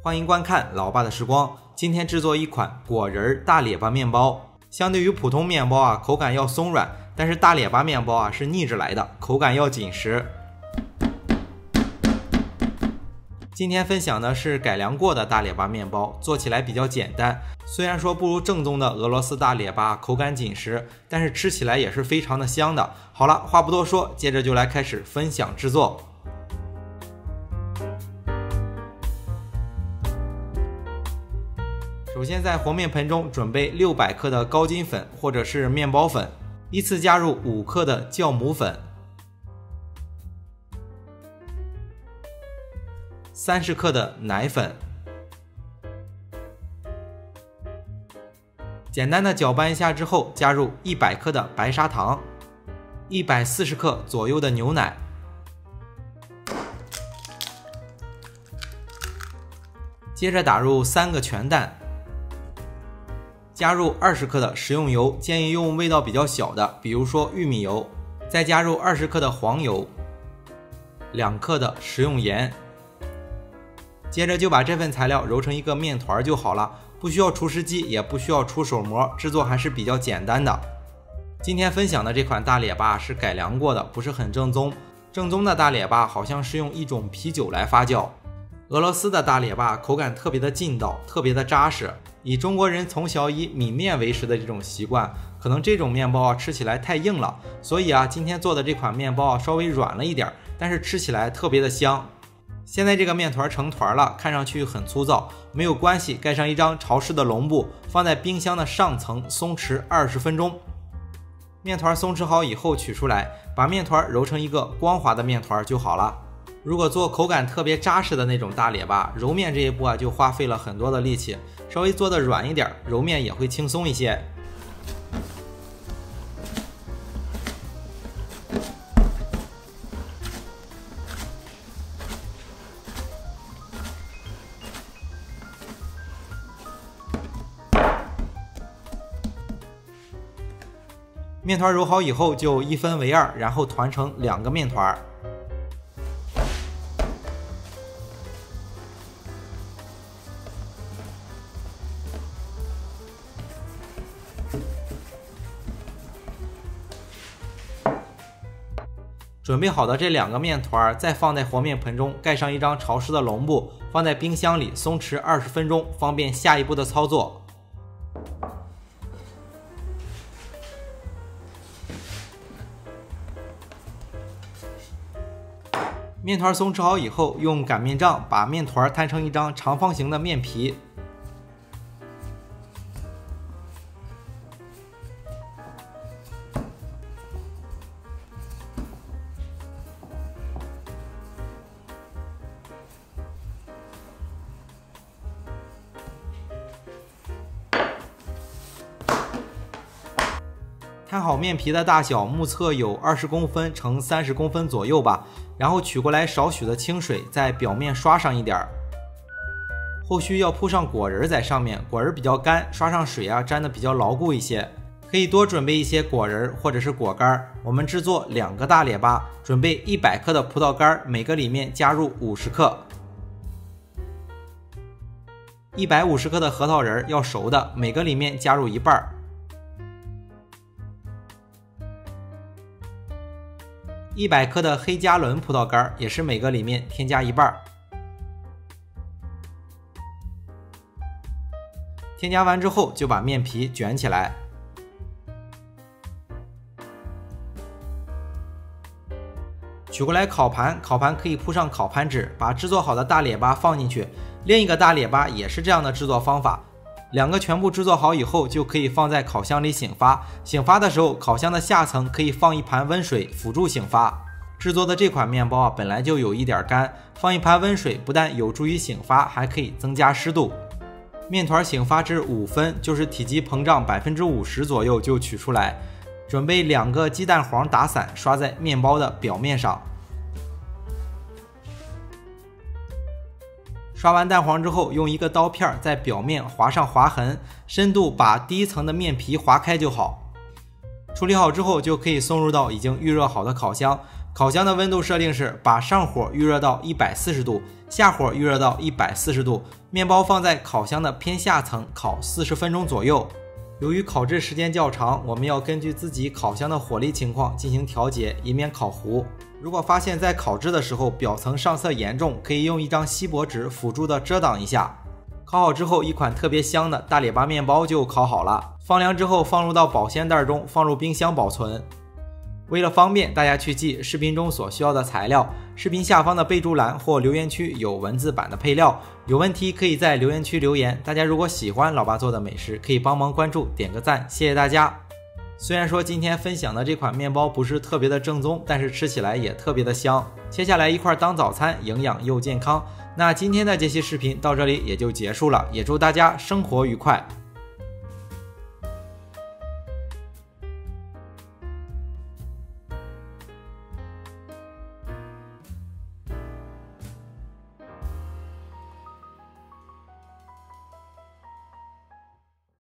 欢迎观看老爸的时光。今天制作一款果仁大列巴面包。相对于普通面包口感要松软，但是大列巴面包是逆着来的，口感要紧实。今天分享的是改良过的大列巴面包，做起来比较简单。虽然说不如正宗的俄罗斯大列巴口感紧实，但是吃起来也是非常的香的。好了，话不多说，接着就来开始分享制作。首先在和面盆中准备600克的高筋粉或者是面包粉，依次加入5克的酵母粉、30克的奶粉，简单的搅拌一下之后，加入100克的白砂糖、140克左右的牛奶，接着打入3个全蛋，加入20克的食用油，建议用味道比较小的，比如说玉米油，再加入20克的黄油、2克的食用盐。接着就把这份材料揉成一个面团就好了，不需要除湿机，也不需要出手模，制作还是比较简单的。今天分享的这款大列巴是改良过的，不是很正宗。正宗的大列巴好像是用一种啤酒来发酵。俄罗斯的大列巴口感特别的劲道，特别的扎实。以中国人从小以米面为食的这种习惯，可能这种面包吃起来太硬了，所以今天做的这款面包稍微软了一点，但是吃起来特别的香。现在这个面团成团了，看上去很粗糙，没有关系，盖上一张潮湿的笼布，放在冰箱的上层松弛20分钟。面团松弛好以后取出来，把面团揉成一个光滑的面团就好了。如果做口感特别扎实的那种大列巴，揉面这一步就花费了很多的力气，稍微做的软一点，揉面也会轻松一些。面团揉好以后就1分为2，然后团成2个面团。准备好的这2个面团再放在和面盆中，盖上一张潮湿的笼布，放在冰箱里松弛20分钟，方便下一步的操作。面团松弛好以后，用擀面杖把面团摊成一张长方形的面皮。摊好面皮的大小，目测有20公分乘30公分左右吧，然后取过来少许的清水，在表面刷上一点。后续要铺上果仁在上面，果仁比较干，刷上水粘得比较牢固一些。可以多准备一些果仁或者是果干。我们制作2个大列巴，准备100克的葡萄干，每个里面加入50克。150克的核桃仁要熟的，每个里面加入1半。100克的黑加仑葡萄干也是每个里面添加1半。添加完之后就把面皮卷起来，取过来烤盘，烤盘可以铺上烤盘纸，把制作好的大列巴放进去。另一个大列巴也是这样的制作方法。2个全部制作好以后，就可以放在烤箱里醒发。醒发的时候，烤箱的下层可以放一盘温水辅助醒发。制作的这款面包本来就有一点干，放一盘温水不但有助于醒发，还可以增加湿度。面团醒发至5分，就是体积膨胀50%左右就取出来。准备2个鸡蛋黄打散，刷在面包的表面上。刷完蛋黄之后，用一个刀片在表面划上划痕，深度把第一层的面皮划开就好。处理好之后，就可以送入到已经预热好的烤箱。烤箱的温度设定是把上火预热到140度，下火预热到140度，面包放在烤箱的偏下层烤40分钟左右。由于烤制时间较长，我们要根据自己烤箱的火力情况进行调节，以免烤糊。如果发现在烤制的时候表层上色严重，可以用一张锡箔纸辅助的遮挡一下。烤好之后，一款特别香的大列巴面包就烤好了。放凉之后放入到保鲜袋中，放入冰箱保存。为了方便大家去记视频中所需要的材料，视频下方的备注栏或留言区有文字版的配料，有问题可以在留言区留言。大家如果喜欢老爸做的美食，可以帮忙关注点个赞，谢谢大家。虽然说今天分享的这款面包不是特别的正宗，但是吃起来也特别的香，切下来一块当早餐，营养又健康。那今天的这期视频到这里也就结束了，也祝大家生活愉快。